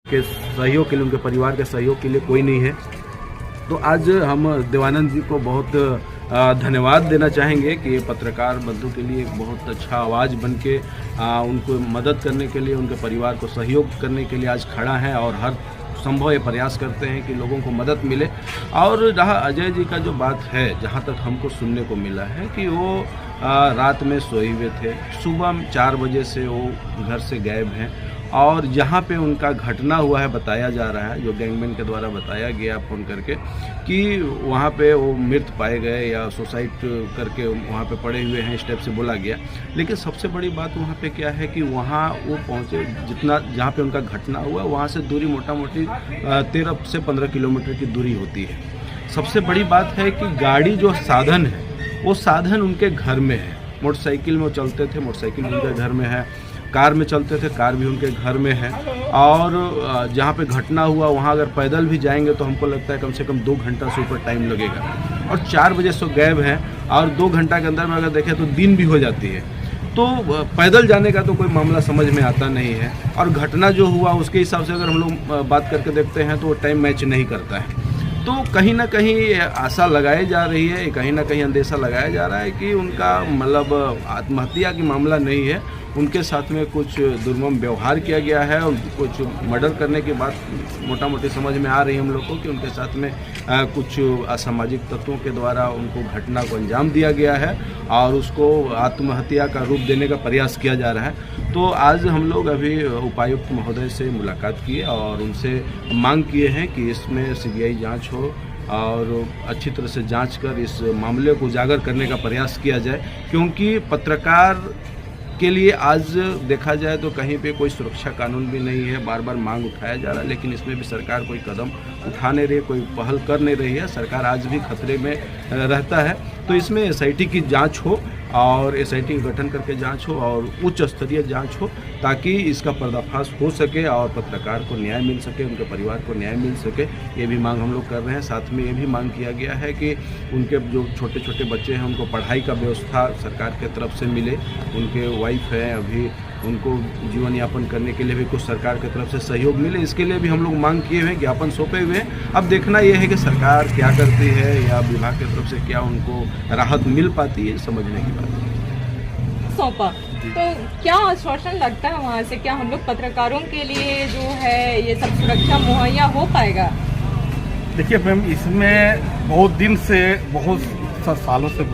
के सहयोग के लिए, उनके परिवार के सहयोग के लिए कोई नहीं है। तो आज हम देवानंद जी को बहुत धन्यवाद देना चाहेंगे कि ये पत्रकार बंधु के लिए बहुत अच्छा आवाज़ बन के उनको मदद करने के लिए, उनके परिवार को सहयोग करने के लिए आज खड़ा है और हर संभव ये प्रयास करते हैं कि लोगों को मदद मिले। और रहा अजय जी का जो बात है, जहाँ तक हमको सुनने को मिला है कि वो रात में सोए हुए थे, सुबह 4 बजे से वो घर से गायब हैं और जहाँ पे उनका घटना हुआ है बताया जा रहा है, जो गैंगमैन के द्वारा बताया गया फ़ोन करके कि वहाँ पे वो मृत पाए गए या सुसाइड करके वहाँ पे पड़े हुए हैं, इस टाइप से बोला गया। लेकिन सबसे बड़ी बात वहाँ पे क्या है कि वहाँ वो पहुँचे, जितना जहाँ पे उनका घटना हुआ वहाँ से दूरी मोटा मोटी 13 से 15 किलोमीटर की दूरी होती है। सबसे बड़ी बात है कि गाड़ी जो साधन है वो साधन उनके घर में है। मोटरसाइकिल में वो चलते थे, मोटरसाइकिल उनके घर में है, कार में चलते थे, कार भी उनके घर में है। और जहाँ पे घटना हुआ वहाँ अगर पैदल भी जाएंगे तो हमको लगता है कम से कम 2 घंटा से ऊपर टाइम लगेगा। और 4 बजे से गायब हैं और 2 घंटा के अंदर में अगर देखें तो दिन भी हो जाती है। तो पैदल जाने का तो कोई मामला समझ में आता नहीं है। और घटना जो हुआ उसके हिसाब से अगर हम लोग बात करके देखते हैं तो वो टाइम मैच नहीं करता है। तो कहीं ना कहीं आशा लगाई जा रही है, कहीं ना कहीं अंदेशा लगाया जा रहा है कि उनका मतलब आत्महत्या की मामला नहीं है, उनके साथ में कुछ दुर्मम व्यवहार किया गया है और कुछ मर्डर करने की बात मोटा मोटी समझ में आ रही है हम लोग को कि उनके साथ में कुछ असामाजिक तत्वों के द्वारा उनको घटना को अंजाम दिया गया है और उसको आत्महत्या का रूप देने का प्रयास किया जा रहा है। तो आज हम लोग अभी उपायुक्त महोदय से मुलाकात किए और उनसे मांग किए हैं कि इसमें सीबीआई जांच हो और अच्छी तरह से जांच कर इस मामले को उजागर करने का प्रयास किया जाए, क्योंकि पत्रकार के लिए आज देखा जाए तो कहीं पे कोई सुरक्षा कानून भी नहीं है। बार बार मांग उठाया जा रहा है लेकिन इसमें भी सरकार कोई कदम उठा नहीं रही, कोई पहल कर नहीं रही है। सरकार आज भी खतरे में रहता है। तो इसमें एसआईटी की जांच हो और एसआईटी का गठन करके जांच हो और उच्च स्तरीय जांच हो ताकि इसका पर्दाफाश हो सके और पत्रकार को न्याय मिल सके, उनके परिवार को न्याय मिल सके। ये भी मांग हम लोग कर रहे हैं। साथ में ये भी मांग किया गया है कि उनके जो छोटे छोटे बच्चे हैं उनको पढ़ाई का व्यवस्था सरकार के तरफ से मिले। उनके वाइफ हैं, अभी उनको जीवन यापन करने के लिए भी कुछ सरकार की तरफ से सहयोग मिले, इसके लिए भी हम लोग मांग किए हुए हैं, ज्ञापन सौंपे हुए हैं। अब देखना यह है कि सरकार क्या करती है या विभाग की तरफ से क्या उनको राहत मिल पाती है, समझने की बात है। सौंपा तो क्या आश्वासन लगता है वहाँ से, क्या हम लोग पत्रकारों के लिए जो है ये सब सुरक्षा मुहैया हो पाएगा? देखिए मैम, इसमें बहुत दिन से, बहुत सालों से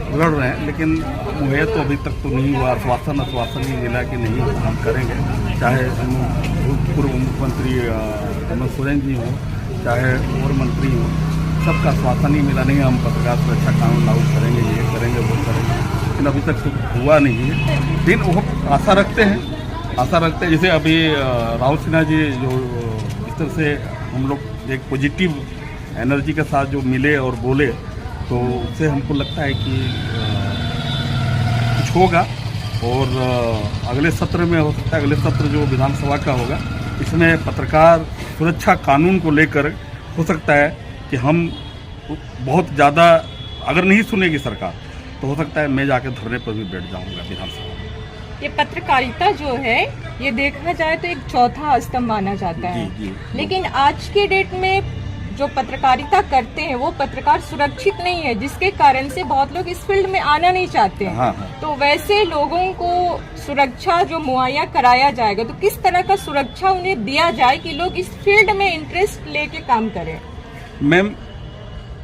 लड़ रहे हैं लेकिन मुहैया तो अभी तक तो नहीं हुआ। आश्वासन ही मिला कि नहीं हम करेंगे, चाहे पूर्व मुख्यमंत्री हेमंत सोरेन जी हों, चाहे और मंत्री हों, सबका आश्वासन ही मिला नहीं हम पत्रकार सुरक्षा कानून लागू करेंगे, ये करेंगे, वो करेंगे, लेकिन अभी तक तो हुआ नहीं है। लेकिन वो आशा रखते हैं जैसे अभी राहुल सिन्हा जी जो इस तरह से हम लोग एक पॉजिटिव एनर्जी के साथ जो मिले और बोले, तो उससे हमको लगता है कि कुछ होगा। और अगले सत्र में हो सकता है, अगले सत्र जो विधानसभा का होगा, इसमें पत्रकार सुरक्षा कानून को लेकर हो सकता है कि हम बहुत ज़्यादा, अगर नहीं सुनेगी सरकार तो हो सकता है मैं जाकर धरने पर भी बैठ जाऊंगा विधानसभा में। ये पत्रकारिता जो है ये देखा जाए तो एक चौथा स्तंभ माना जाता है। जी। लेकिन आज के डेट में जो पत्रकारिता करते हैं वो पत्रकार सुरक्षित नहीं है, जिसके कारण से बहुत लोग इस फील्ड में आना नहीं चाहते हैं। हाँ। तो वैसे लोगों को सुरक्षा जो मुहैया कराया जाएगा तो किस तरह का सुरक्षा उन्हें दिया जाए कि लोग इस फील्ड में इंटरेस्ट लेके काम करें? मैम,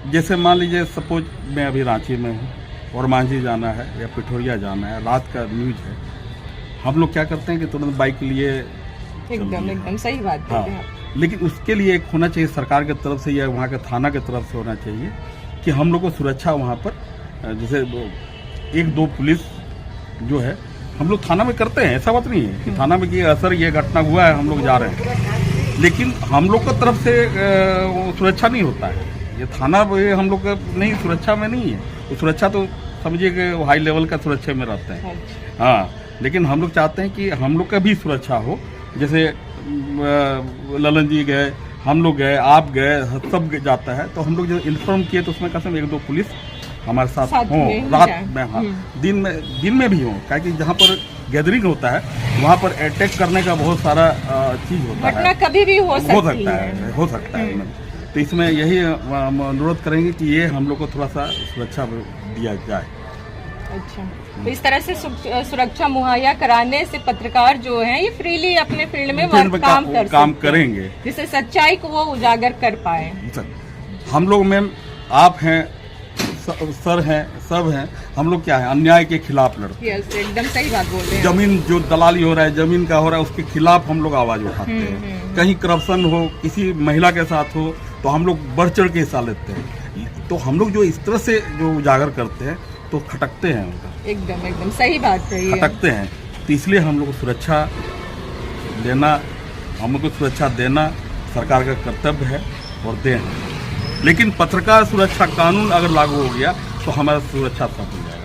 जैसे मान लीजिए सपोज मैं अभी रांची में हूँ और मांझी जाना है या पिठोरिया जाना है, रात का न्यूज है, हम लोग क्या करते हैं कि तुरंत बाइक लिए एकदम सही बात है। हाँ, लेकिन उसके लिए एक होना चाहिए सरकार की तरफ से या वहाँ के थाना की तरफ से होना चाहिए कि हम लोग को सुरक्षा वहाँ पर, जैसे 1-2 पुलिस जो है हम लोग थाना में करते हैं, ऐसा बात नहीं है कि थाना में कि असर ये घटना हुआ है हम लोग जा रहे हैं, लेकिन हम लोग की तरफ से सुरक्षा नहीं होता है। ये थाना हम लोग का नहीं, सुरक्षा में नहीं है, वो सुरक्षा तो समझिए कि हाई लेवल का सुरक्षा में रहते हैं। हाँ, लेकिन हम लोग चाहते हैं कि हम लोग का भी सुरक्षा हो। जैसे ललन जी गए, हम लोग गए, आप गए, सब जाता है, तो हम लोग जो इन्फॉर्म किए तो उसमें कसम 1-2 पुलिस हमारे साथ हों रात में, हाँ दिन में भी हों, क्या कि जहाँ पर गैदरिंग होता है, वहाँ पर अटैक करने का बहुत सारा चीज होता घटना है, कभी भी हो सकती है। हो सकता है मैम। तो इसमें यही हम अनुरोध करेंगे कि ये हम लोग को थोड़ा सा सुरक्षा दिया जाए। अच्छा, तो इस तरह से सुरक्षा मुहैया कराने से पत्रकार जो हैं ये फ्रीली अपने फील्ड में काम काम करेंगे, जिससे सच्चाई को वो उजागर कर पाए। हम लोग मैम, आप हैं, सर हैं, सब हैं, हम लोग क्या है, अन्याय के खिलाफ लड़ते हैं। यस, एकदम सही बात बोल रहे हैं। जमीन जो दलाली हो रहा है, जमीन का हो रहा है, उसके खिलाफ हम लोग आवाज उठाते हैं। कहीं करप्शन हो, किसी महिला के साथ हो, तो हम लोग बढ़ चढ़ के हिस्सा लेते हैं। तो हम लोग जो इस तरह से जो उजागर करते हैं तो खटकते हैं उनका, एकदम सही बात है, खटकते हैं। तो इसलिए हम लोग को सुरक्षा देना, हम लोग को सुरक्षा देना सरकार का कर्तव्य है और दें। लेकिन पत्रकार सुरक्षा कानून अगर लागू हो गया तो हमारा सुरक्षा सब हो जाएगा।